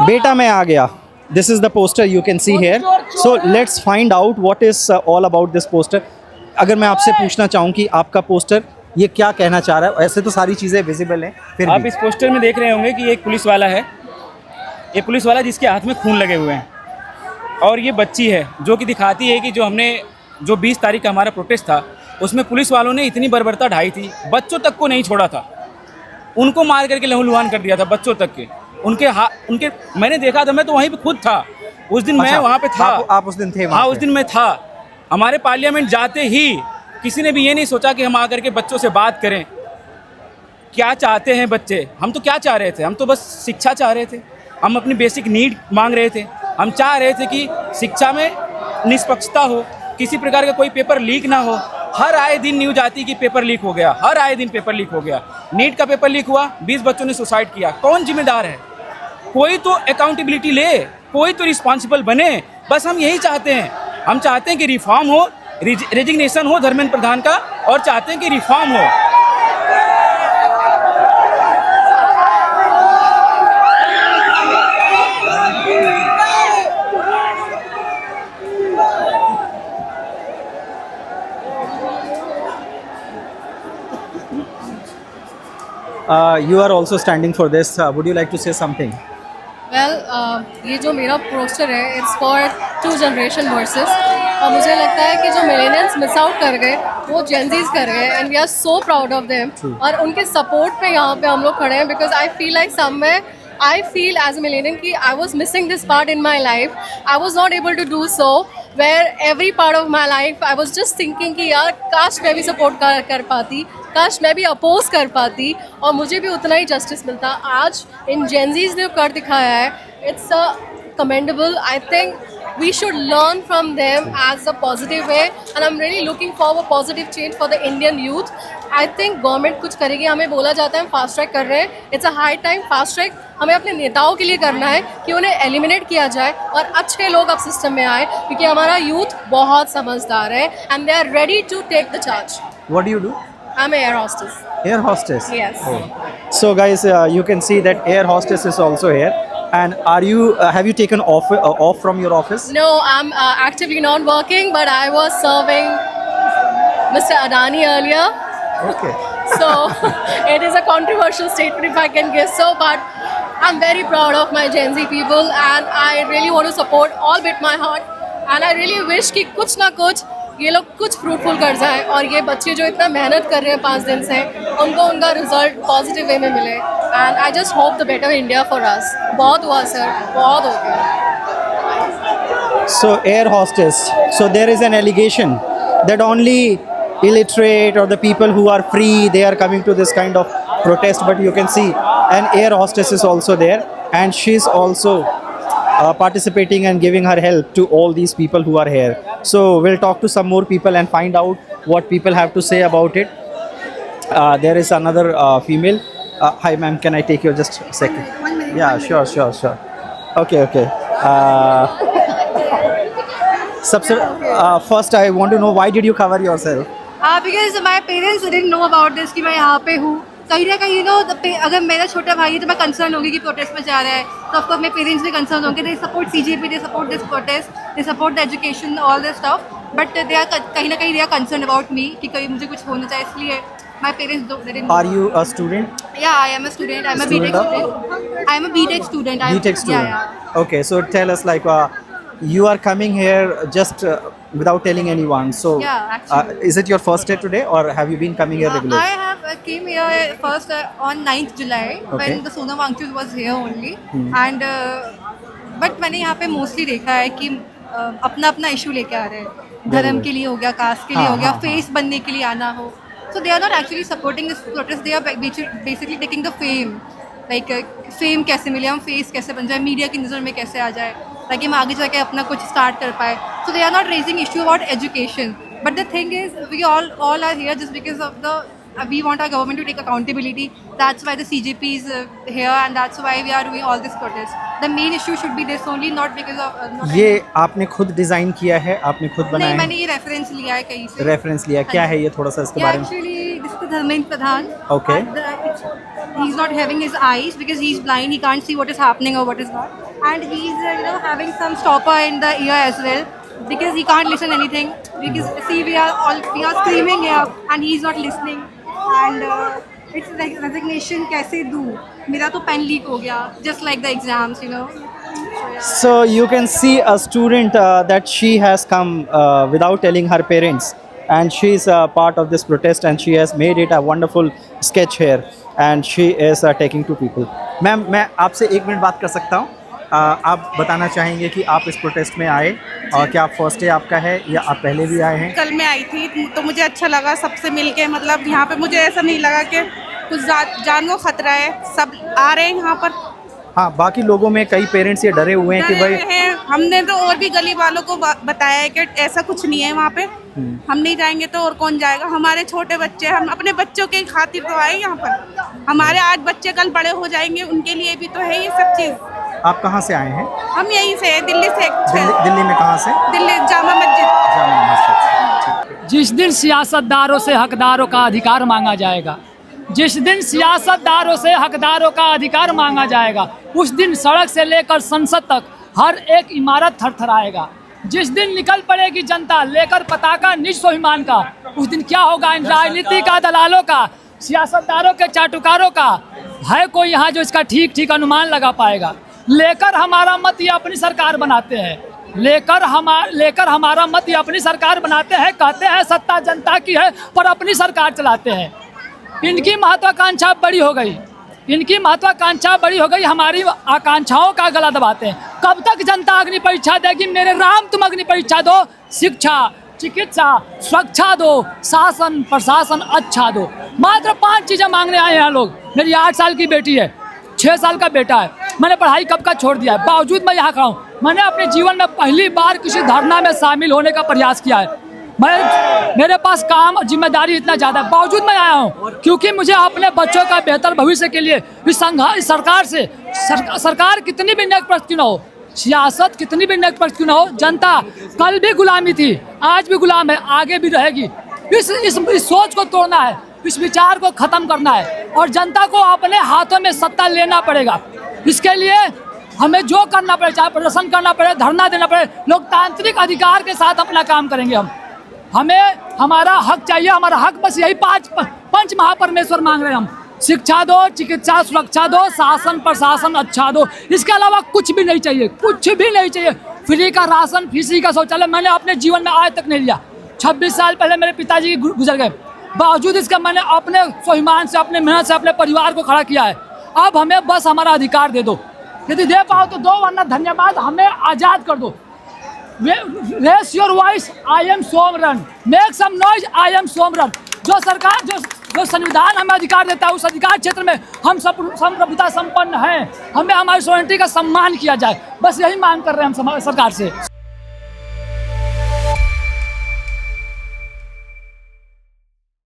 बेटा मैं आ गया. This is the poster you can see here. So let's find out what is all about this poster. अगर मैं आपसे पूछना चाहूँ कि आपका पोस्टर ये क्या कहना चाह रहा है, ऐसे तो सारी चीज़ें विजिबल हैं, फिर आप भी इस पोस्टर में देख रहे होंगे कि एक पुलिस वाला है, ये पुलिस वाला जिसके हाथ में खून लगे हुए हैं, और ये बच्ची है जो कि दिखाती है कि जो 20 तारीख का हमारा प्रोटेस्ट था उसमें पुलिस वालों ने इतनी बर्बरता ढाई थी, बच्चों तक को नहीं छोड़ा था, उनको मार करके लहूलुहान कर दिया था, बच्चों तक के उनके मैंने देखा था, मैं तो वहीं पे खुद था उस दिन. मैं वहाँ पे था. आप उस दिन थे वहाँ हाँ, पे? उस दिन मैं था. हमारे पार्लियामेंट जाते ही किसी ने भी ये नहीं सोचा कि हम आकर के बच्चों से बात करें, क्या चाहते हैं बच्चे. हम तो क्या चाह रहे थे, हम तो बस शिक्षा चाह रहे थे, हम अपनी बेसिक नीड मांग रहे थे. हम चाह रहे थे कि शिक्षा में निष्पक्षता हो, किसी प्रकार का कोई पेपर लीक ना हो. हर आए दिन न्यूज आती कि पेपर लीक हो गया, हर आए दिन पेपर लीक हो गया. नीट का पेपर लीक हुआ, 20 बच्चों ने सुसाइड किया. कौन जिम्मेदार है? कोई तो अकाउंटेबिलिटी ले, कोई तो रिस्पॉन्सिबल बने. बस हम यही चाहते हैं. हम चाहते हैं कि रिफॉर्म हो, रेजिग्नेशन हो धर्मेंद्र प्रधान का, और चाहते हैं कि रिफॉर्म हो. You are also standing for this. Would you like to say something? Well ये जो मेरा पोस्टर है इट्स फॉर 2 जनरेशन वर्सेस, और मुझे लगता है कि जो मिलेनियल्स मिस आउट कर गए वो जेनजीज कर गए, and we are so proud of them. और उनके सपोर्ट पे यहाँ पे हम लोग खड़े हैं, because I feel like somewhere I feel as a millennial कि I was missing this part in my life. I was not able to do so, where every part of my life I was just thinking कि यार काश मैं भी support कर पाती, काश मैं भी अपोज कर पाती और मुझे भी उतना ही जस्टिस मिलता. आज इन जेनजीज ने कर दिखाया है, it's a commendable. I think we should learn from them as a positive way, and I'm really looking for a positive change for the Indian youth. I think government कुछ करेगी. हमें बोला जाता है हम फास्ट ट्रैक कर रहे हैं, it's a high time. Fast track हमें अपने नेताओं के लिए करना है कि उन्हें एलिमिनेट किया जाए और अच्छे लोग अब सिस्टम में आए, क्योंकि हमारा यूथ बहुत समझदार है and they are ready to take the charge. What do you do? I'm an air hostess. Air hostess? Yes. Oh. So guys, you can see that air hostess is also here. And have you taken off from your office? No, I'm actively not working, but I was serving Mr. Adani earlier. Okay. So it is a controversial statement if I can guess so, but I'm very proud of my Gen Z people, and I really want to support all with my heart, and I really wish कि कुछ ना कुछ ये लोग कुछ fruitful कर जाए और ये बच्चे जो इतना मेहनत कर रहे हैं 5 दिन से उनको उनका रिजल्ट पॉजिटिव वे में मिले. And I just hope the better India for us. बहुत हुआ सर, बहुत हो गया. So air hostess. So there is an allegation that only illiterate or the people who are free, they are coming to this kind of protest, but you can see an air hostess is also there, and she's also participating and giving her help to all these people who are here. So we'll talk to some more people and find out what people have to say about it. There is another female. Hi ma'am, can I take you just a second? 1 minute. Yeah, sure. Okay. सबसे first I want to know, why did you cover yourself? Because my parents didn't know about this कि मैं यहाँ पे हूँ. कहीं ना कहीं अगर मेरा छोटा भाई है तो मैं कंसर्न होंगी कि प्रोटेस्ट में जा रहा है, तो ऑफकोर्स मेरे पेरेंट्स भी कंसर्न होंगे. They support CJP, they support this protest, they support the education, all this stuff, but they are कहीं ना कहीं they are concern about me कि कहीं मुझे कुछ होना चाहिए, इसलिए my parents didn't. Are you a student? Yeah, I am a student. I'm a BTech student. I am a BTech student. BTech student. Yeah. Okay, so tell us, like, you are coming here just without telling anyone. So, Yeah, actually. Is it your first day today, or have you been coming here I regularly? have came here first on 9th July Okay. when the Sonam Wangchuk was here only, and but मैंने यहाँ पे mostly देखा है कि अपना अपना issue लेके आ रहे हैं. धर्म के लिए हो गया, कास्ट के लिए हो गया, फेस बनने के लिए आना हो. So they are not actually supporting this protest. They are basically taking the fame. Like fame कैसे मिले, हम फेस कैसे बन जाए, मीडिया की नज़र में कैसे आ जाए, ताकि हम आगे जाके अपना कुछ स्टार्ट कर पाए. So they are not raising issue about education. But the thing is, we all are here just because of the we want our government to take accountability. That's why the CJP is here, and that's why we are doing all this protest. The main issue should be this only, not because of. Not ये आपने खुद design किया है, आपने खुद बनाया नहीं, है? मैंने ये रेफरेंस लिया है कहीं से. रेफरेंस लिया, क्या है ये, थोड़ा सा इसके बारे में? Actually, this is the Dharmendra Pradhan. Okay. And, he's not having his eyes because he's blind, he can't see what is happening or what is not. And he's having some stopper in the ear as well because he can't listen anything. Because see, we are screaming here and he's not listening. And it's like resignation कैसे दूँ? मेरा तो pen leak हो गया, just like the exams, So, yeah. So you can see a student that she has come without telling her parents, and she is a part of this protest, and she has made it a wonderful sketch here, and she is taking to people. Ma'am, मैं आपसे 1 minute बात कर सकता हूँ? आप बताना चाहेंगे कि आप इस प्रोटेस्ट में आए और क्या फर्स्ट डे आपका है या आप पहले भी आए हैं? कल मैं आई थी तो मुझे अच्छा लगा सबसे मिलके, मतलब यहाँ पे मुझे ऐसा नहीं लगा कि कुछ जान को खतरा है, सब आ रहे हैं यहाँ पर। हाँ, बाकी लोगों में कई पेरेंट्स ये डरे हुए हैं कि भाई हमने तो और भी गली वालों को बताया है कि ऐसा कुछ नहीं है वहाँ पे, हम नहीं जाएंगे तो और कौन जाएगा। हमारे छोटे बच्चे, हम अपने बच्चों के खातिर तो आए यहाँ पर, हमारे आज बच्चे कल बड़े हो जाएंगे, उनके लिए भी तो है ये सब चीज़। आप कहाँ से आए हैं? हम यहीं से, दिल्ली से। दिल्ली में कहाँ से? दिल्ली जामा मस्जिद। जामा मस्जिद। जिस दिन सियासतदारों से हकदारों का अधिकार मांगा जाएगा, जिस दिन सियासतदारों से हकदारों का अधिकार मांगा जाएगा, उस दिन सड़क से लेकर संसद तक हर एक इमारत थरथराएगा। जिस दिन निकल पड़ेगी जनता लेकर पताका निज स्वाभिमान का, उस दिन क्या होगा इन राजनीति का दलालों का, सियासतदारों के चाटुकारों का? है कोई यहाँ जो इसका ठीक ठीक अनुमान लगा पाएगा? लेकर हमारा मत ये अपनी सरकार बनाते हैं, लेकर हमारा मत ये अपनी सरकार बनाते हैं, कहते हैं सत्ता जनता की है पर अपनी सरकार चलाते हैं। इनकी महत्वाकांक्षा बड़ी हो गई, इनकी महत्वाकांक्षा बड़ी हो गई, हमारी आकांक्षाओं का गला दबाते हैं। कब तक जनता अग्नि परीक्षा देगी? मेरे राम तुम अग्नि परीक्षा दो, शिक्षा, चिकित्सा, सुरक्षा दो, शासन प्रशासन अच्छा दो। मात्र 5 चीज़ें मांगने आए हैं लोग। मेरी 8 साल की बेटी है, 6 साल का बेटा है, मैंने पढ़ाई कब का छोड़ दिया है, बावजूद मैं यहाँ खड़ा हूँ। मैंने अपने जीवन में पहली बार किसी धरना में शामिल होने का प्रयास किया है। मेरे पास काम और जिम्मेदारी इतना ज़्यादा है, बावजूद मैं आया हूँ क्योंकि मुझे अपने बच्चों का बेहतर भविष्य के लिए इस सरकार से सरकार कितनी भी नेकपरस्त क्यों ना हो, सियासत कितनी भी नेकपरस्त क्यों ना हो, जनता कल भी गुलामी थी, आज भी गुलाम है, आगे भी रहेगी। इस सोच को तोड़ना है, इस विचार को ख़त्म करना है और जनता को अपने हाथों में सत्ता लेना पड़ेगा। इसके लिए हमें जो करना पड़े, चाहे प्रदर्शन करना पड़े, धरना देना पड़े, लोकतांत्रिक अधिकार के साथ अपना काम करेंगे हम। हमें हमारा हक चाहिए, हमारा हक बस यही 5 महापरमेश्वर मांग रहे हैं हम। शिक्षा दो, चिकित्सा सुरक्षा दो, शासन प्रशासन अच्छा दो, इसके अलावा कुछ भी नहीं चाहिए, कुछ भी नहीं चाहिए। फ्री का राशन, फ्री का शौचालय मैंने अपने जीवन में आज तक नहीं लिया। 26 साल पहले मेरे पिताजी गुजर गए, बावजूद इसका मैंने अपने स्वाभिमान से, अपने मेहनत से अपने परिवार को खड़ा किया है। अब हमें बस हमारा अधिकार दे दो, यदि दे पाओ तो दो, वरना धन्यवाद, हमें आज़ाद कर दो। Raise your voice, I am Somran. Make some noise, I am Somran. जो सरकार, जो संविधान हमें अधिकार देता है, उस अधिकार क्षेत्र में हम संप्रभुता संपन्न हैं। हमें हमारी सोवरेनिटी का सम्मान किया जाए, बस यही मांग कर रहे हैं हम सरकार से।